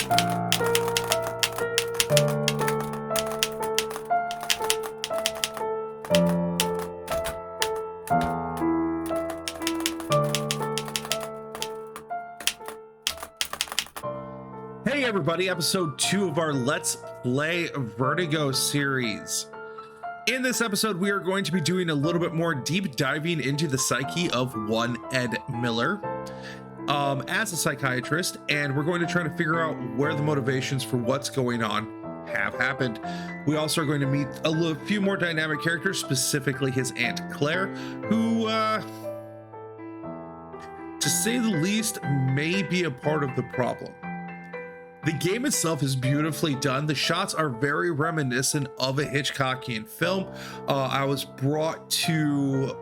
Hey everybody, episode 2 of our Let's Play Vertigo series. In this episode, we are going to be doing a little bit more deep diving into the psyche of one Ed Miller as a psychiatrist, and we're going to try to figure out where the motivations for what's going on have happened. We also are going to meet a few more dynamic characters, specifically his Aunt Claire, who, to say the least, may be a part of the problem. The game itself is beautifully done. The shots are very reminiscent of a Hitchcockian film. I was brought to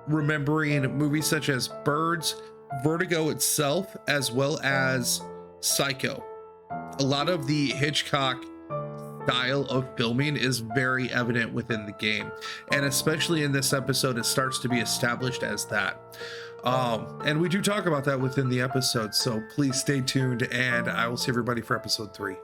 remembering movies such as Birds, Vertigo itself, as well as Psycho. A lot of the Hitchcock style of filming is very evident within the game, and especially in this episode, it starts to be established as that. And we do talk about that within the episode, so please stay tuned, and I will see everybody for episode 3.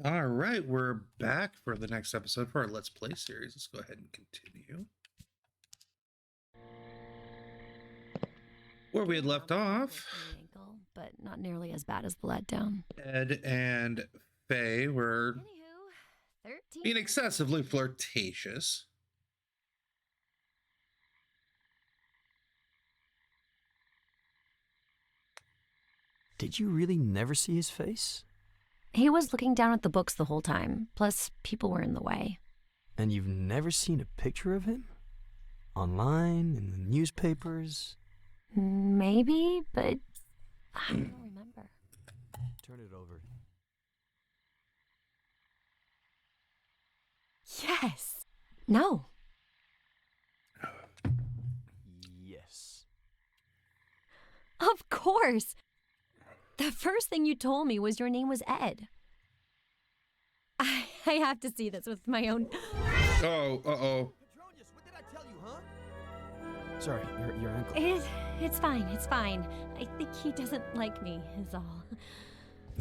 All right, we're back for the next episode for our Let's Play series. Let's go ahead and continue where we had left off. But not nearly as bad as the letdown. Ed and Faye were being excessively flirtatious. Did you really never see his face? He was looking down at the books the whole time. Plus, people were in the way. And you've never seen a picture of him? Online, in the newspapers? Maybe, but I don't remember. Turn it over. Yes. No. Yes. Of course. The first thing you told me was your name was Ed. I have to see this with my own... Oh, uh-oh. What did I tell you, huh? Sorry, your ankle. It's fine, it's fine. I think he doesn't like me, is all.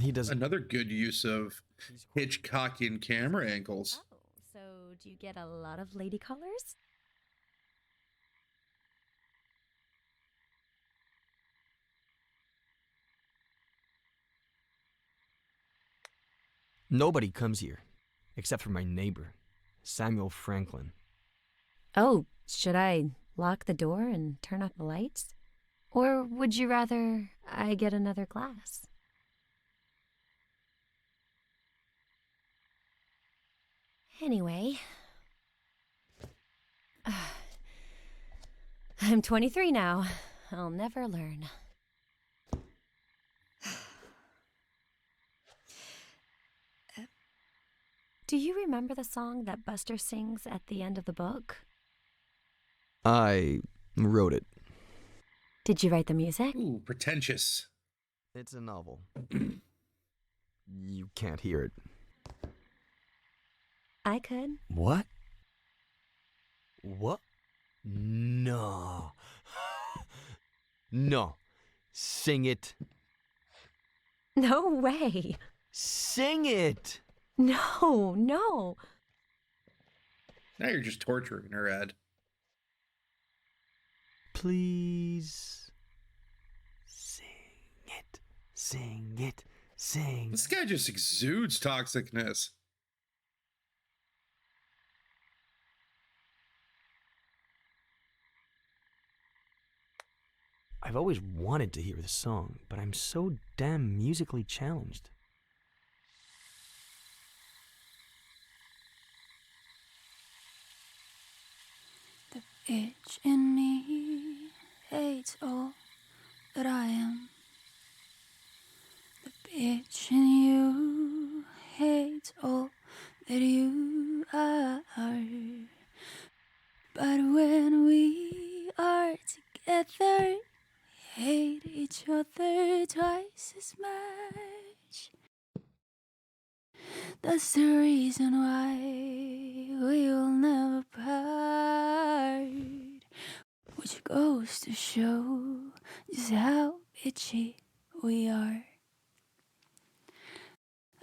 He doesn't. Another good use of Hitchcockian camera angles. Oh, so do you get a lot of lady callers? Nobody comes here, except for my neighbor, Samuel Franklin. Oh, should I lock the door and turn off the lights? Or would you rather I get another glass? Anyway, I'm 23 now. I'll never learn. Do you remember the song that Buster sings at the end of the book? I wrote it. Did you write the music? Ooh, pretentious. It's a novel. You can't hear it. I could. What? What? No. No. Sing it. No way. Sing it! No, no. Now you're just torturing her, Ed. Please. Sing it. Sing it. Sing. This guy just exudes toxicness. I've always wanted to hear the song, but I'm so damn musically challenged. The itch in me hates all that I am. The bitch in you hates all that you are. But when we are together, we hate each other twice as much. That's the reason why we will never part. Which goes to show just how bitchy we are.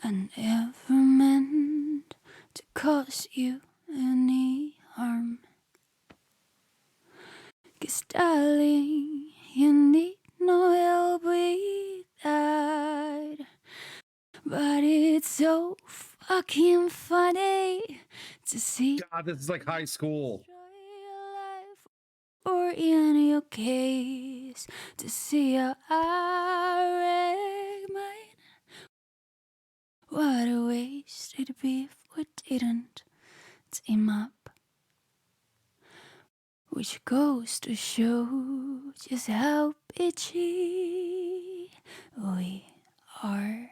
I never meant to cause you any harm. 'Cause darling, you need no help with that. But it's so fucking funny to see God, this is like high school. your life, or in your case, to see how I wreck mine. What a waste it'd be if we didn't team up. Which goes to show just how bitchy we are.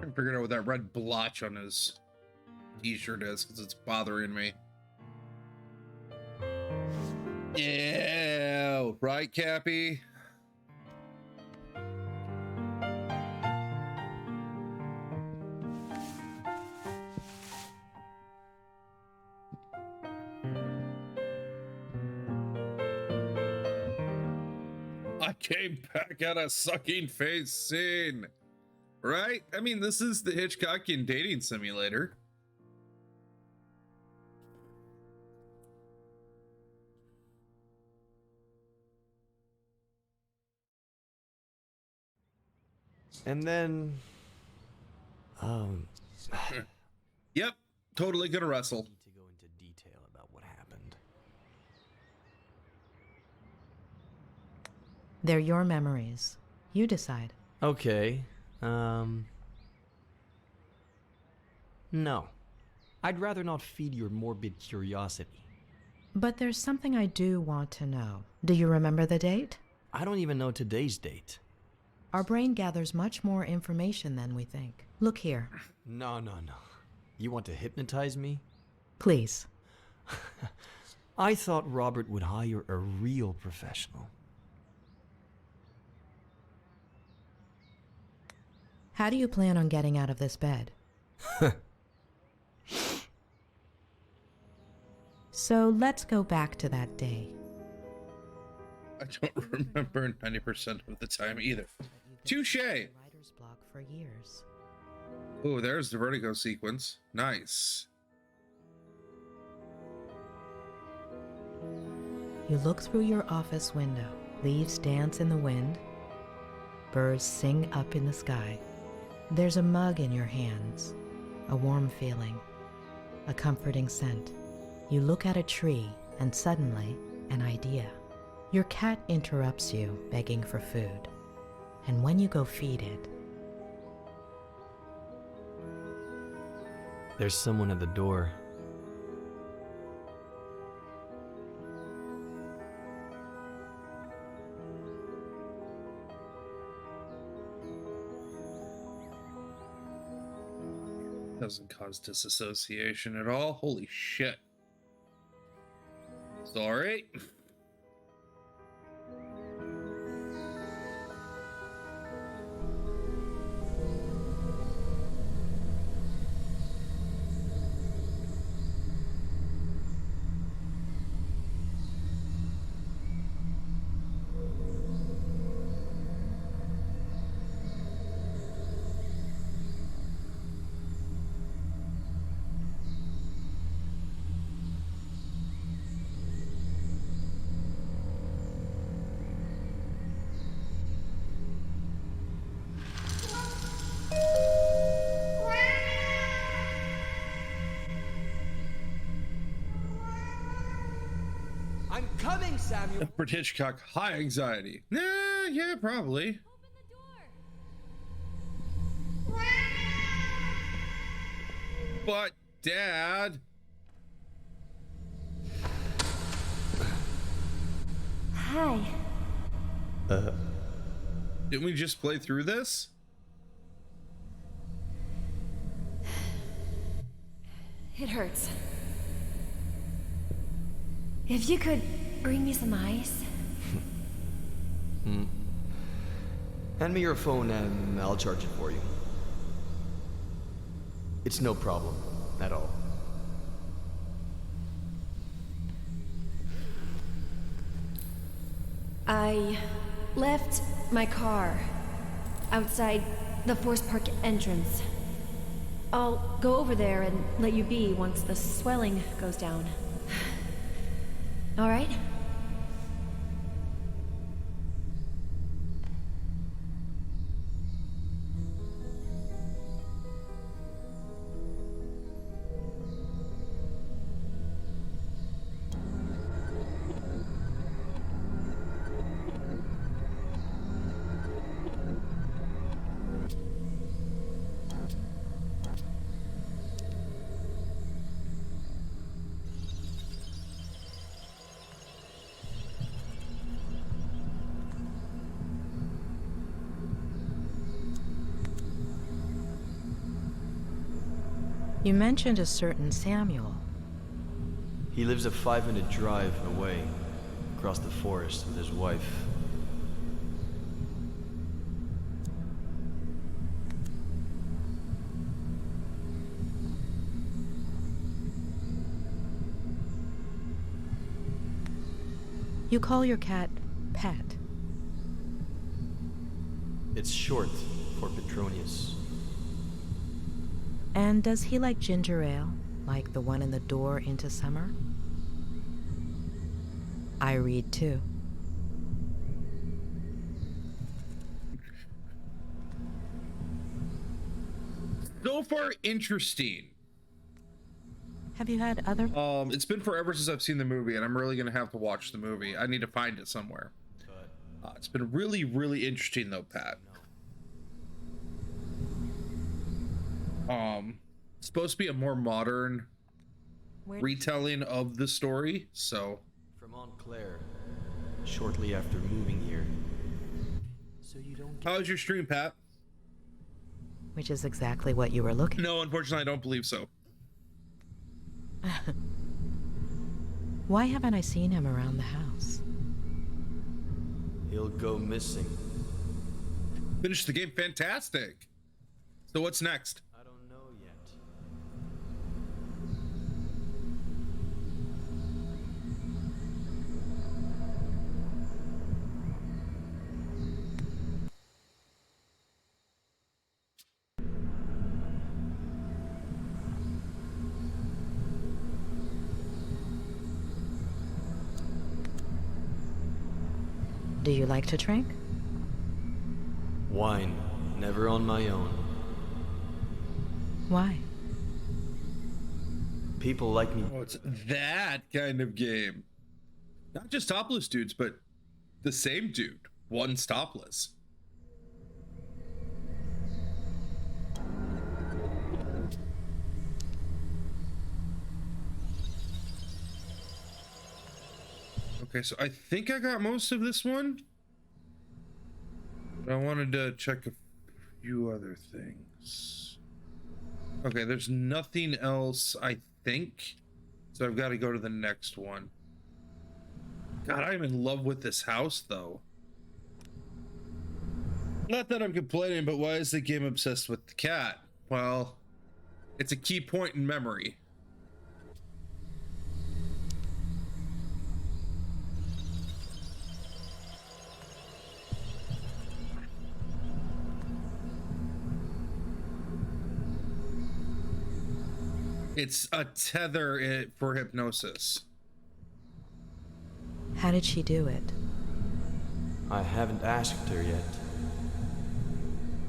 I'm figuring out what that red blotch on his t-shirt is because it's bothering me. Ew, right, Cappy? I came back at a sucking face scene. Right? I mean, this is the Hitchcockian dating simulator. And then, Yep, totally gonna wrestle. need to go into detail about what happened. They're your memories. You decide. Okay, no. I'd rather not feed your morbid curiosity. But there's something I do want to know. Do you remember the date? I don't even know today's date. Our brain gathers much more information than we think. Look here. No. You want to hypnotize me? Please. I thought Robert would hire a real professional. How do you plan on getting out of this bed? So let's go back to that day. I don't remember 90% of the time either. Touche! Writer's block for years. Oh, there's the vertigo sequence. Nice. You look through your office window. Leaves dance in the wind. Birds sing up in the sky. There's a mug in your hands. A warm feeling. A comforting scent. You look at a tree and suddenly an idea. Your cat interrupts you, begging for food. And when you go feed it, There's someone at the door. Doesn't cause disassociation at all. Holy shit. Sorry. I'm coming, Samuel! Alfred Hitchcock, high anxiety. Nah, yeah, probably. But, Dad. Hi. Didn't we just play through this? It hurts. If you could bring me some ice. Hand me your phone and I'll charge it for you. It's no problem at all. I left my car outside the Forest Park entrance. I'll go over there and let you be once the swelling goes down. All right? You mentioned a certain Samuel. He lives a 5-minute drive away, across the forest with his wife. You call your cat Pet. It's short for Petronius. And does he like ginger ale, like the one in the door into summer? I read too. So far, interesting. Have you had other... It's been forever since I've seen the movie, and I'm really gonna have to watch the movie. I need to find it somewhere. It's been really, really interesting though, Pat. It's supposed to be a more modern retelling of the story, so. From Montclair, shortly after moving here. So you don't get... How's your stream, Pat? Which is exactly what you were looking... No, unfortunately, I don't believe so. Why haven't I seen him around the house? He'll go missing. Finished the game, fantastic. So what's next? I don't know yet. Do you like to drink? Wine, never on my own. Why? People like me. Oh, it's that kind of game. Not just topless dudes, but the same dude. One's topless. Okay, so I think I got most of this one. But I wanted to check a few other things. Okay, there's nothing else, I think. So I've got to go to the next one. God, I'm in love with this house, though. Not that I'm complaining, but why is the game obsessed with the cat? Well, it's a key point in memory. It's a tether for hypnosis. How did she do it? I haven't asked her yet.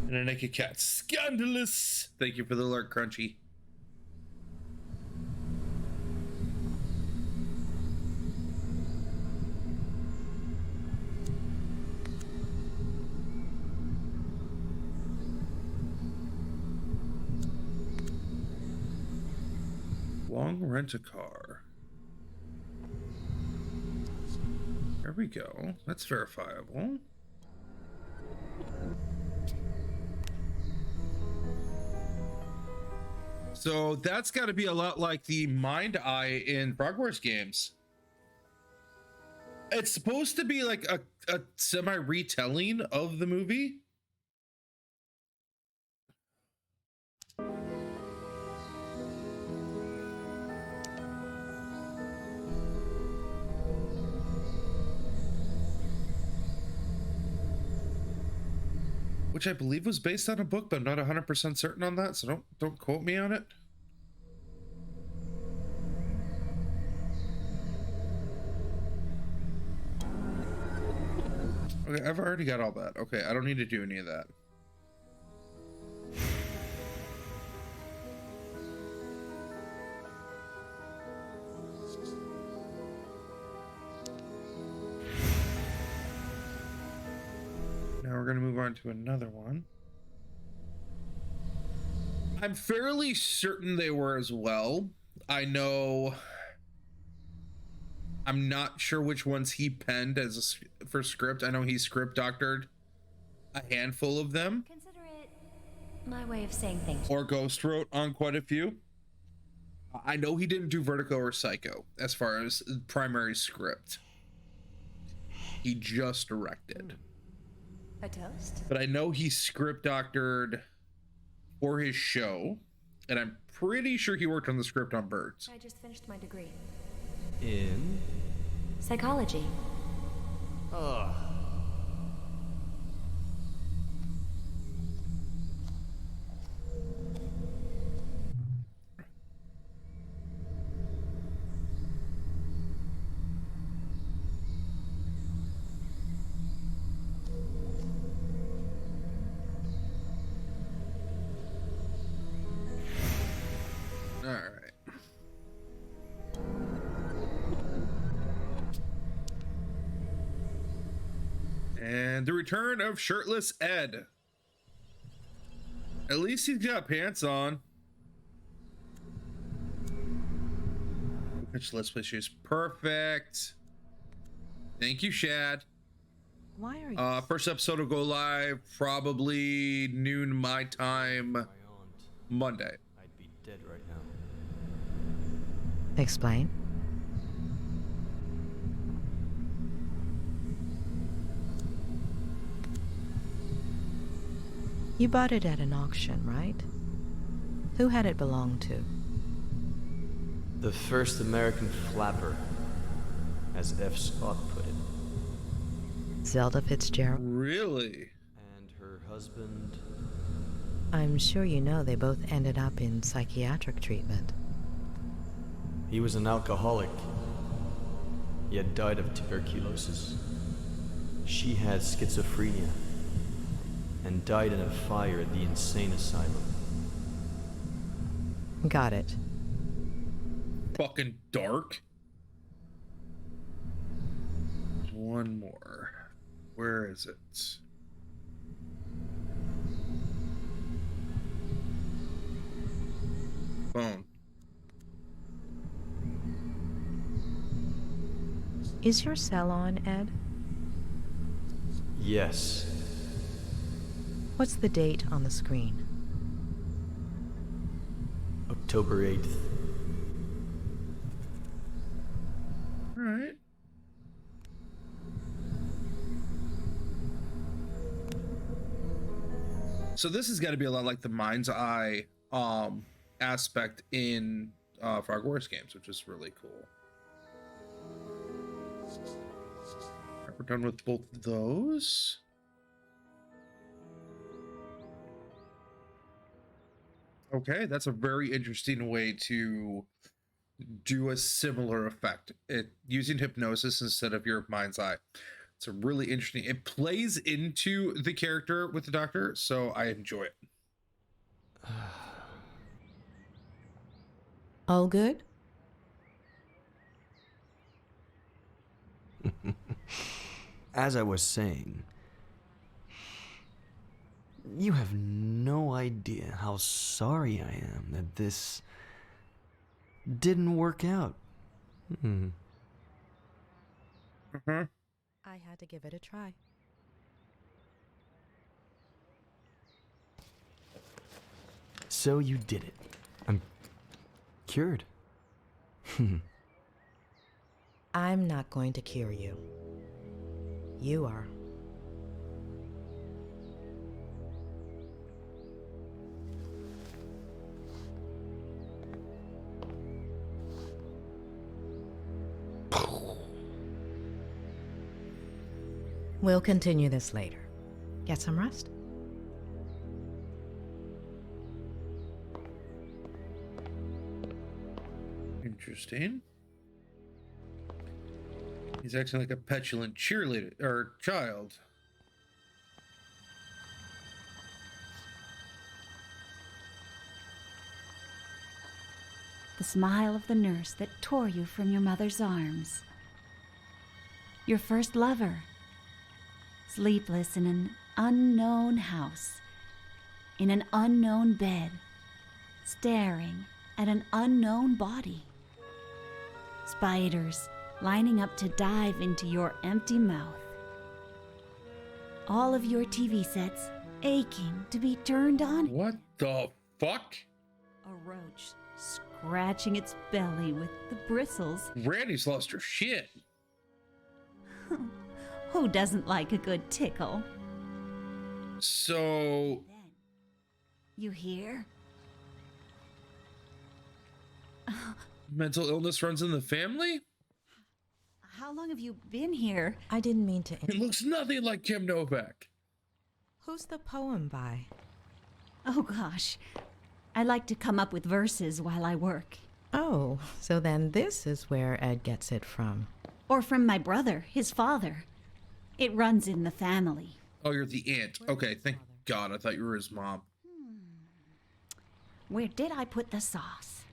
And a naked cat. Scandalous! Thank you for the alert, Crunchy. Long rent-a-car. There we go. That's verifiable. So that's got to be a lot like the Mind Eye in Frog Wars games. It's supposed to be like a semi-retelling of the movie. which I believe was based on a book, but I'm not 100% certain on that, so don't quote me on it. Okay, I've already got all that. Okay, I don't need to do any of that. Now we're going to move on to another one. I'm fairly certain they were as well. I know. I'm not sure which ones he penned as for script. I know he script doctored a handful of them. Consider it my way of saying thank you. Or ghost wrote on quite a few. I know he didn't do Vertigo or Psycho as far as primary script. He just directed. A toast? But I know he script doctored for his show, and I'm pretty sure he worked on the script on Birds. I just finished my degree. In? Psychology. Ugh. All right. And the return of shirtless Ed. At least he's got pants on. Which let's play shoes. Perfect. Thank you, Shad. Why are you? First episode will go live probably noon my time My aunt. Monday. I'd be dead right now. Explain. You bought it at an auction, right? Who had it belong to? The first American flapper, as F. Scott put it. Zelda Fitzgerald? Really? And her husband. I'm sure you know they both ended up in psychiatric treatment. He was an alcoholic. He had died of tuberculosis. She had schizophrenia and died in a fire at the insane asylum. Got it. Fucking dark. One more. Where is it? Phone. Is your cell on, Ed? Yes. What's the date on the screen? October 8th. All right. So this has got to be a lot like the mind's eye aspect in Frog Wars games, which is really cool. All right, we're done with both of those. Okay, that's a very interesting way to do a similar effect. Using hypnosis instead of your mind's eye. It's a really interesting. It plays into the character with the doctor, so I enjoy it. All good? As I was saying, you have no idea how sorry I am that this didn't work out. I had to give it a try. So you did it. I'm cured. I'm not going to cure you. You are. We'll continue this later. Get some rest. Interesting. He's acting like a petulant cheerleader or child. The smile of the nurse that tore you from your mother's arms. Your first lover, sleepless in an unknown house, in an unknown bed, staring at an unknown body. Spiders lining up to dive into your empty mouth. All of your TV sets aching to be turned on. What the fuck? A roach scratching its belly with the bristles. Randy's lost her shit. Who doesn't like a good tickle? So, Then, you hear? mental illness runs in the family? How long have you been here? I didn't mean to. It looks nothing like Kim Novak. Who's the poem by? Oh gosh, I like to come up with verses while I work. Oh, so then this is where Ed gets it from. Or from my brother, his father. It runs in the family. Oh, you're the aunt. Okay, thank God. I thought you were his mom. Where did I put the sauce?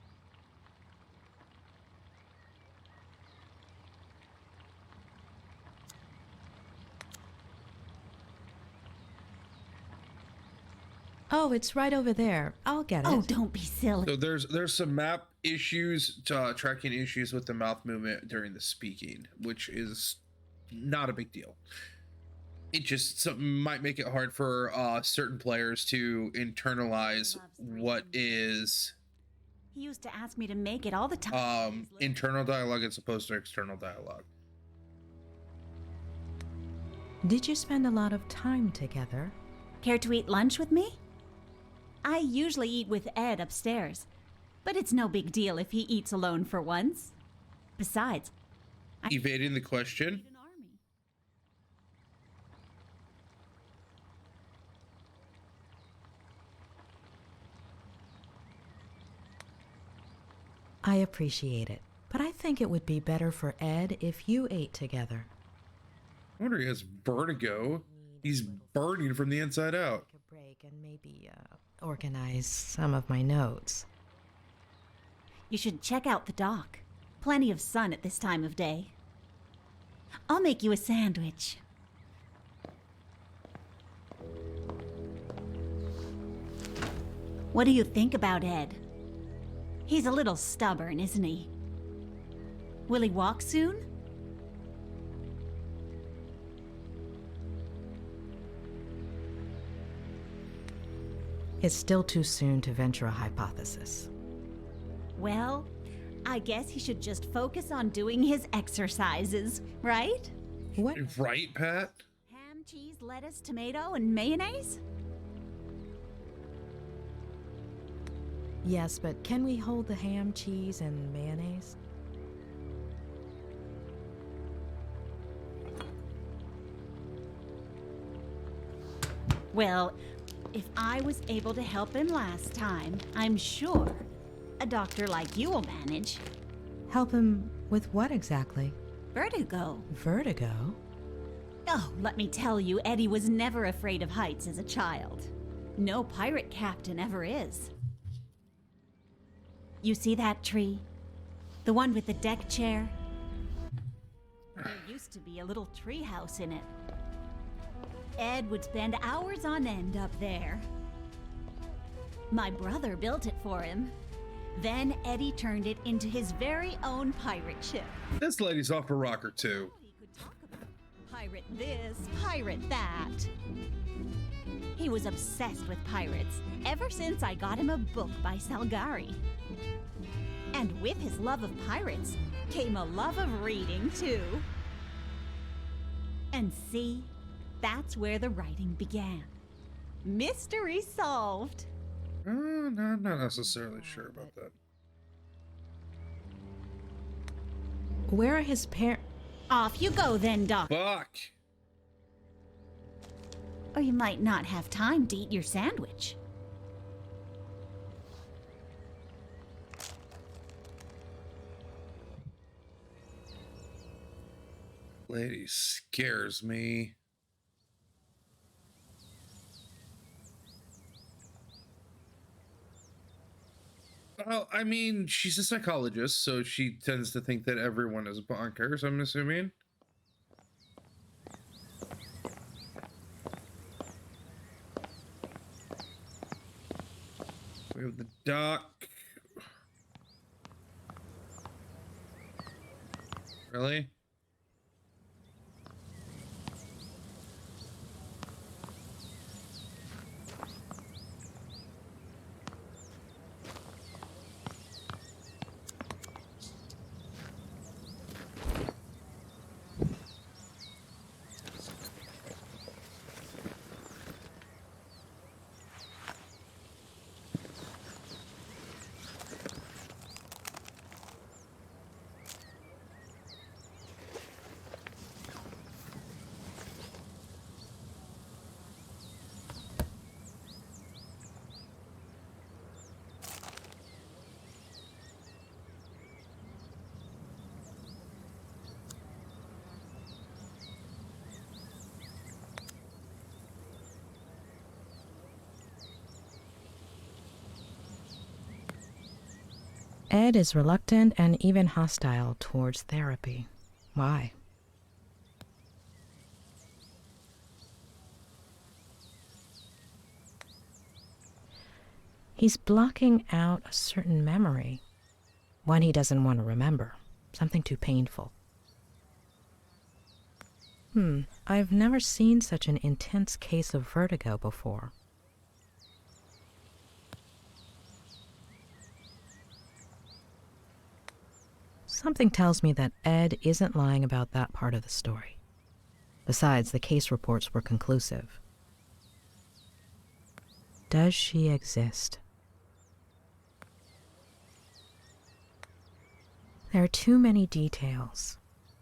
Oh, it's right over there. I'll get it. Oh, don't be silly. So there's some map issues, tracking issues with the mouth movement during the speaking, which is not a big deal. It just might make it hard for certain players to internalize what is He used to ask me to make it all the time. internal dialogue as opposed to external dialogue. Did you spend a lot of time together? Care to eat lunch with me? I usually eat with Ed upstairs, but it's no big deal if he eats alone for once. Besides, Evading the question. an army. I appreciate it, but I think it would be better for Ed if you ate together. I wonder if he has vertigo. He's burning from the inside out. Take a break and maybe organize some of my notes. You should check out the dock. Plenty of sun at this time of day. I'll make you a sandwich. What do you think about Ed? He's a little stubborn, isn't he? Will he walk soon? It's still too soon to venture a hypothesis. Well, I guess he should just focus on doing his exercises, right? What? Right, Pat? Ham, cheese, lettuce, tomato, and mayonnaise? Yes, but can we hold the ham, cheese, and mayonnaise? Well, if I was able to help him last time, I'm sure a doctor like you will manage. Help him with what exactly? Vertigo. Vertigo? Oh, let me tell you, Eddie was never afraid of heights as a child. No pirate captain ever is. You see that tree? The one with the deck chair? There used to be a little tree house in it. Ed would spend hours on end up there. My brother built it for him. Then Eddie turned it into his very own pirate ship. This lady's off a rocker too. He could talk about pirate this, pirate that. He was obsessed with pirates ever since I got him a book by Salgari. And with his love of pirates came a love of reading too. And see, that's where the writing began. Mystery solved. No, I'm not necessarily sure about that. Where are his parents? Off you go then, Doc. Fuck! Or you might not have time to eat your sandwich. lady scares me. Well, I mean, she's a psychologist, so she tends to think that everyone is bonkers, I'm assuming. We have the dock. Really? Ed is reluctant and even hostile towards therapy. Why? He's blocking out a certain memory, one he doesn't want to remember, something too painful. I've never seen such an intense case of vertigo before. Something tells me that Ed isn't lying about that part of the story. Besides, the case reports were conclusive. Does she exist? There are too many details,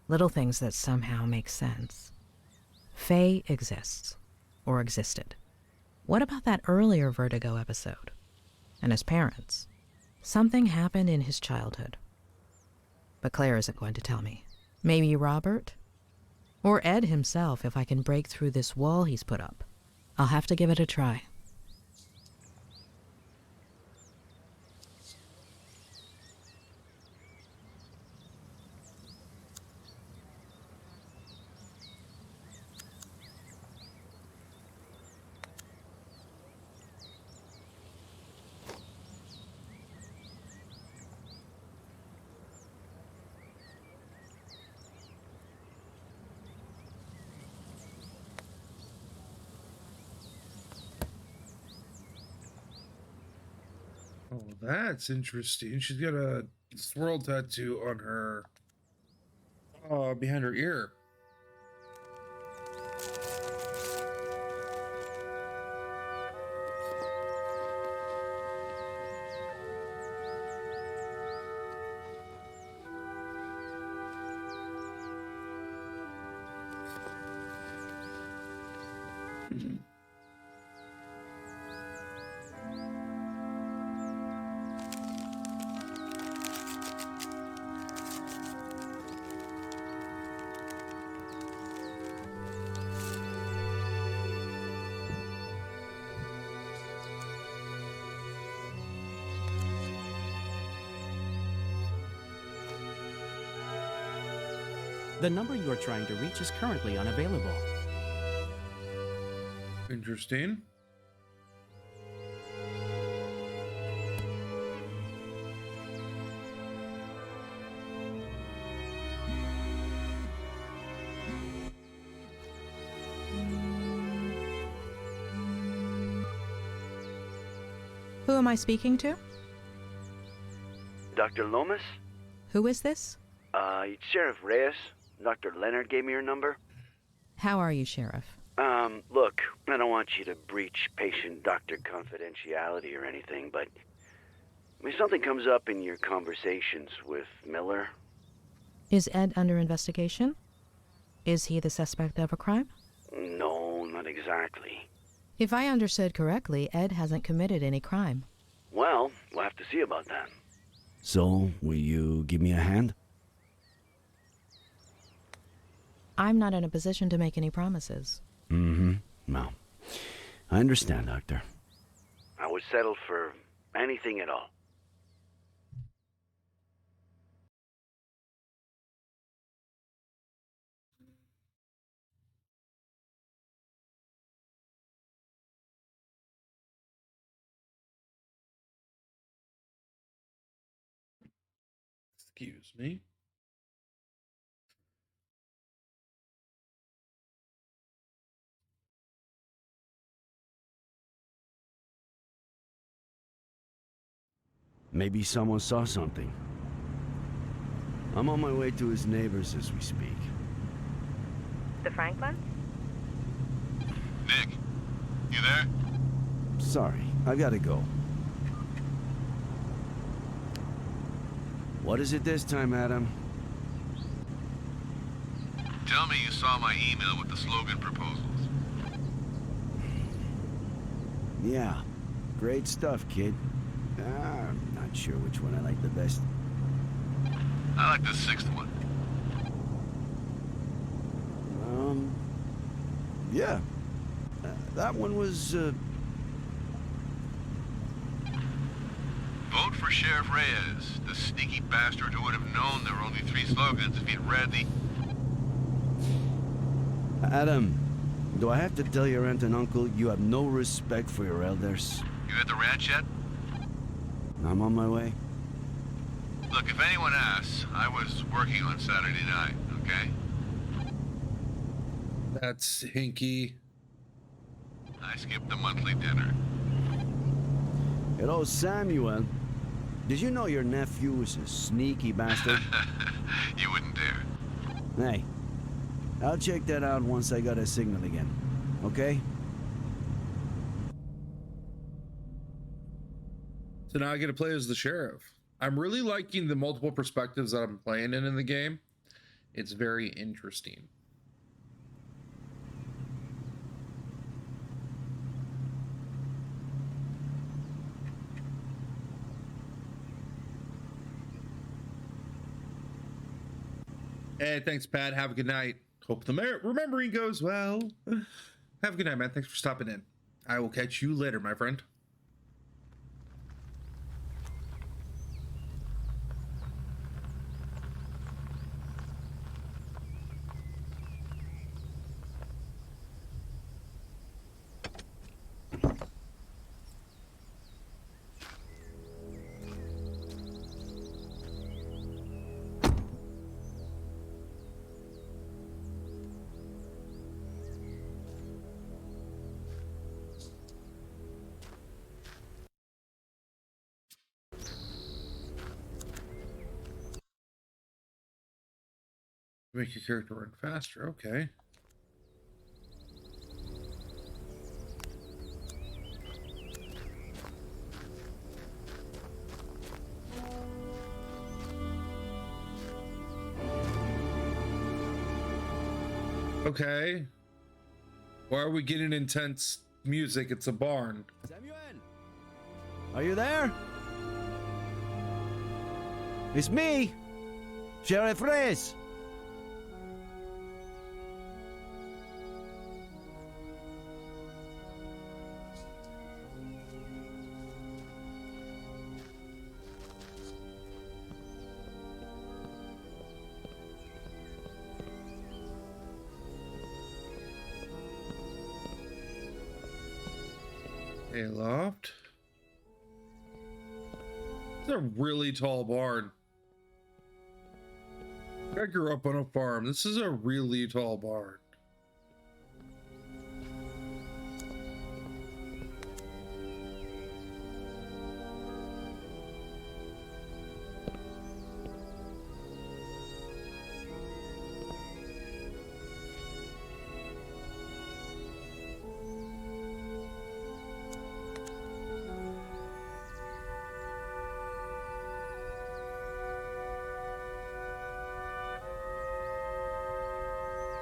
little things that somehow make sense. Faye exists, or existed. What about that earlier Vertigo episode? And his parents? Something happened in his childhood. But Claire isn't going to tell me. Maybe Robert? Or Ed himself, if I can break through this wall he's put up. I'll have to give it a try. Oh, that's interesting. She's got a swirl tattoo on her, behind her ear. The number you are trying to reach is currently unavailable. Interesting. Who am I speaking to? Dr. Lomas? Who is this? It's Sheriff Reyes. Dr. Leonard gave me your number. How are you, Sheriff? Look, I don't want you to breach patient-doctor confidentiality or anything, but if something comes up in your conversations with Miller... Is Ed under investigation? Is he the suspect of a crime? No, not exactly. If I understood correctly, Ed hasn't committed any crime. Well, we'll have to see about that. So, will you give me a hand? I'm not in a position to make any promises. Well, I understand, Doctor. I would settle for anything at all. Excuse me. Maybe someone saw something. I'm on my way to his neighbors as we speak. The Franklins? Nick, you there? Sorry, I gotta go. What is it this time, Adam? Tell me you saw my email with the slogan proposals. Yeah, great stuff, kid. I'm not sure which one I like the best. I like the sixth one. Yeah. That one was, Vote for Sheriff Reyes, the sneaky bastard who would have known there were only 3 slogans if he'd read the... Adam, do I have to tell your aunt and uncle you have no respect for your elders? You at the ranch yet? I'm on my way. Look, if anyone asks, I was working on Saturday night, okay? That's hinky. I skipped the monthly dinner. Hello, Samuel. Did you know your nephew is a sneaky bastard? You wouldn't dare. Hey, I'll check that out once I got a signal again, okay? So now I get to play as the sheriff. I'm really liking the multiple perspectives that I'm playing in the game. It's very interesting. Hey, thanks, Pat. Have a good night. Hope the remembering goes well. Have a good night, man. Thanks for stopping in. I will catch you later, my friend. Make your character run faster. Okay. Okay. Why are we getting intense music? It's a barn. Samuel! Are you there? It's me, Sheriff Reyes. A loft. It's a really tall barn. I grew up on a farm. This is a really tall barn.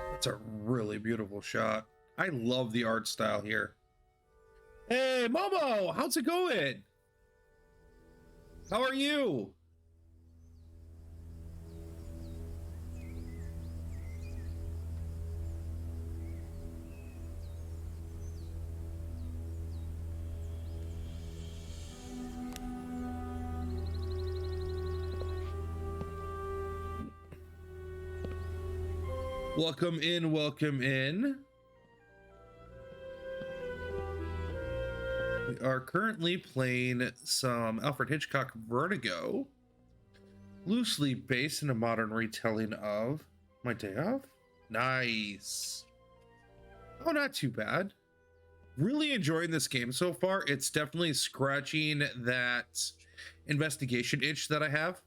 That's a really beautiful shot. I love the art style here. Hey, Momo, how's it going? How are you? Welcome in, welcome in. We are currently playing some Alfred Hitchcock Vertigo, loosely based in a modern retelling of My Day Off. Nice. Oh, not too bad. Really enjoying this game so far. It's definitely scratching that investigation itch that I have.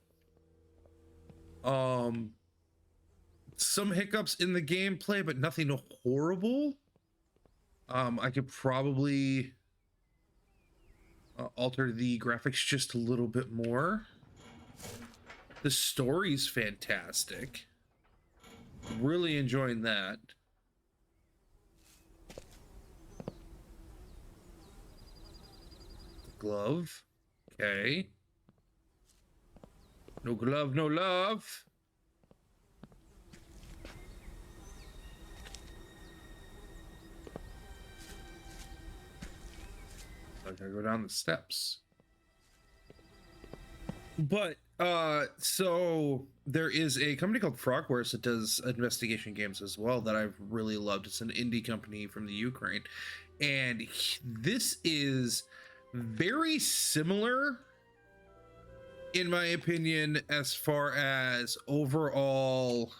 Some hiccups in the gameplay, but nothing horrible. I could probably alter the graphics just a little bit more. The story's fantastic. Really enjoying that. The glove. Okay. No glove, no love. I gotta go down the steps. But so there is a company called Frogwares that does investigation games as well that I've really loved. It's an indie company from the Ukraine, and this is very similar in my opinion as far as overall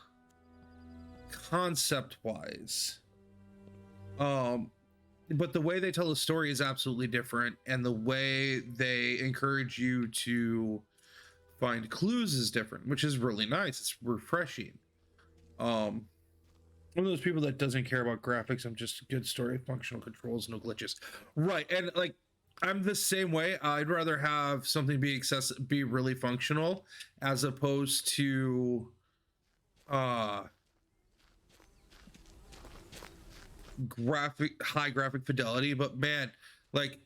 concept wise. But the way they tell the story is absolutely different, and the way they encourage you to find clues is different, which is really nice. It's refreshing. One of those people that doesn't care about graphics. I'm just good story, functional controls, no glitches. Right, and like I'm the same way. I'd rather have something be really functional as opposed to high graphic fidelity. But man, like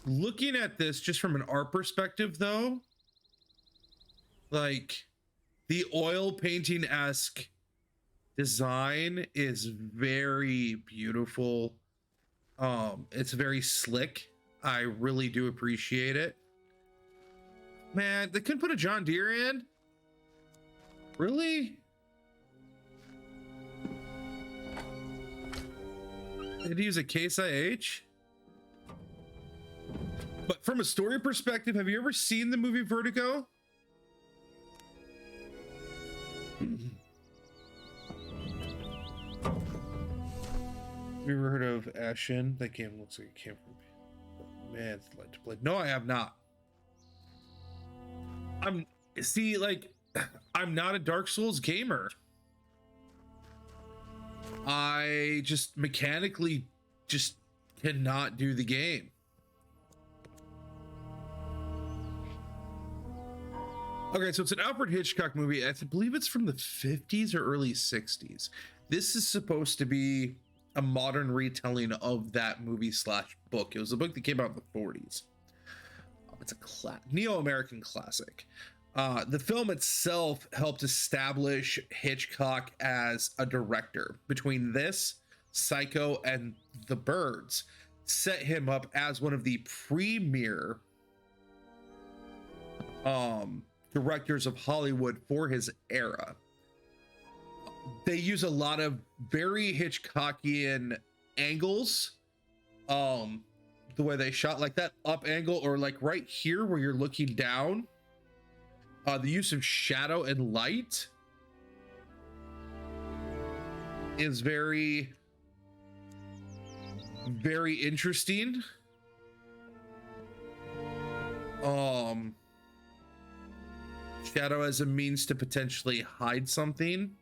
looking at this just from an art perspective though, like the oil painting-esque design is very beautiful. It's very slick. I really do appreciate it. Man, they couldn't put a John Deere in? Really? Did he use a Case IH? But from a story perspective, have you ever seen the movie Vertigo? Have you ever heard of Ashen? That game looks like it came from Man's Light to Play. No, I have not. I'm not a Dark Souls gamer. I just mechanically just cannot do the game. Okay, so it's an Alfred Hitchcock movie. I believe it's from the 50s or early 60s. This is supposed to be a modern retelling of that movie / book. It was a book that came out in the 40s. It's a neo-American classic. The film itself helped establish Hitchcock as a director. Between this, Psycho, and The Birds, set him up as one of the premier directors of Hollywood for his era. They use a lot of very Hitchcockian angles. The way they shot, like that up angle, or like right here where you're looking down. The use of shadow and light is very, very interesting. Shadow as a means to potentially hide something.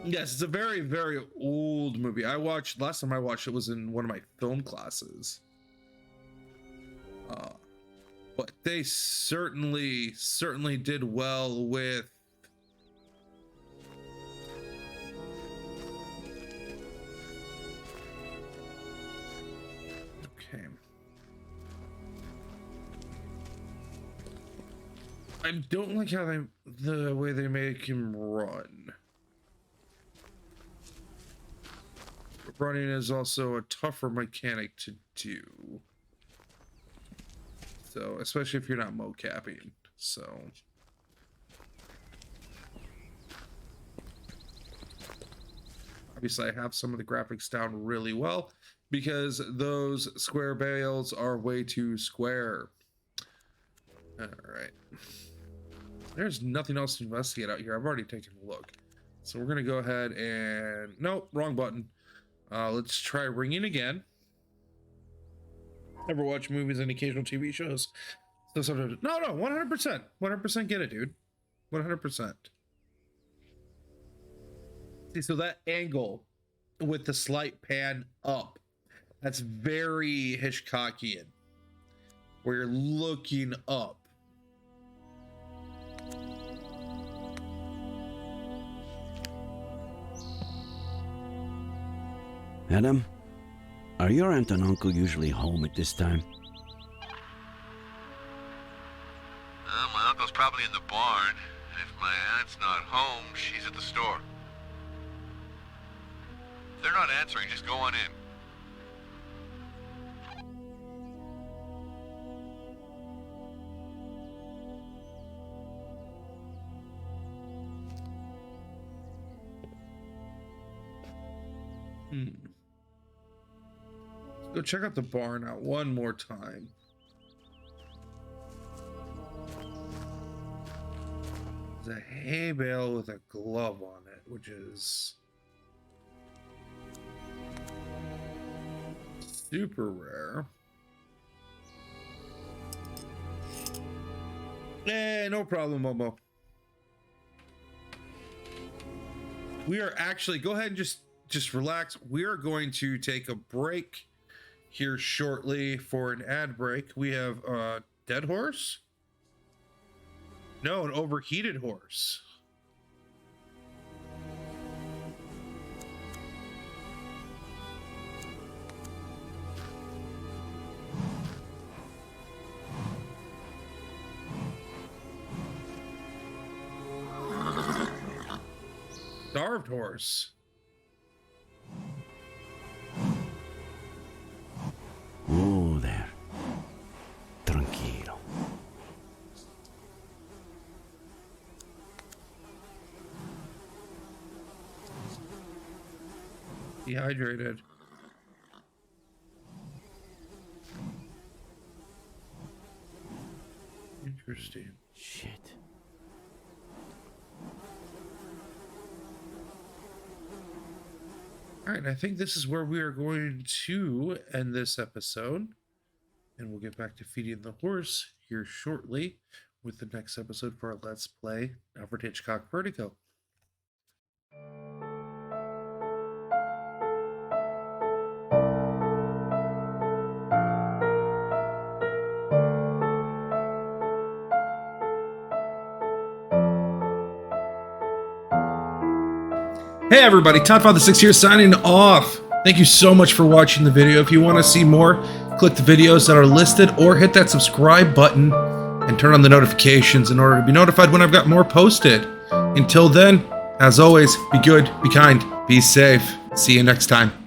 Yes, it's a very, very old movie. Last time I watched it was in one of my film classes. But they certainly did well with okay. I don't like how the way they make him run. Running is also a tougher mechanic to do. So, especially if you're not mocapping. So, obviously I have some of the graphics down really well because those square bales are way too square. All right. There's nothing else to investigate out here. I've already taken a look. So we're going to go ahead and... Nope, wrong button. Let's try ringing again. Ever watch movies and occasional TV shows? So sometimes... No, 100%. 100% get it, dude. 100%. See, so that angle with the slight pan up, that's very Hitchcockian. Where you're looking up. Adam, are your aunt and uncle usually home at this time? My uncle's probably in the barn. If my aunt's not home, she's at the store. If they're not answering, just go on in. Go check out the barn out one more time. There's a hay bale with a glove on it, which is super rare. No problem, Momo. We are actually, go ahead and just relax. We are going to take a break here shortly for an ad break. We have a dead horse? No, an overheated horse. Starved horse. Oh, there. Tranquilo. Dehydrated. Interesting. Shit. All right, I think this is where we are going to end this episode. And we'll get back to feeding the horse here shortly with the next episode for our Let's Play Alfred Hitchcock Vertigo. Hey everybody, ToddFather6 here signing off. Thank you so much for watching the video. If you want to see more, click the videos that are listed or hit that subscribe button and turn on the notifications in order to be notified when I've got more posted. Until then, as always, be good, be kind, be safe. See you next time.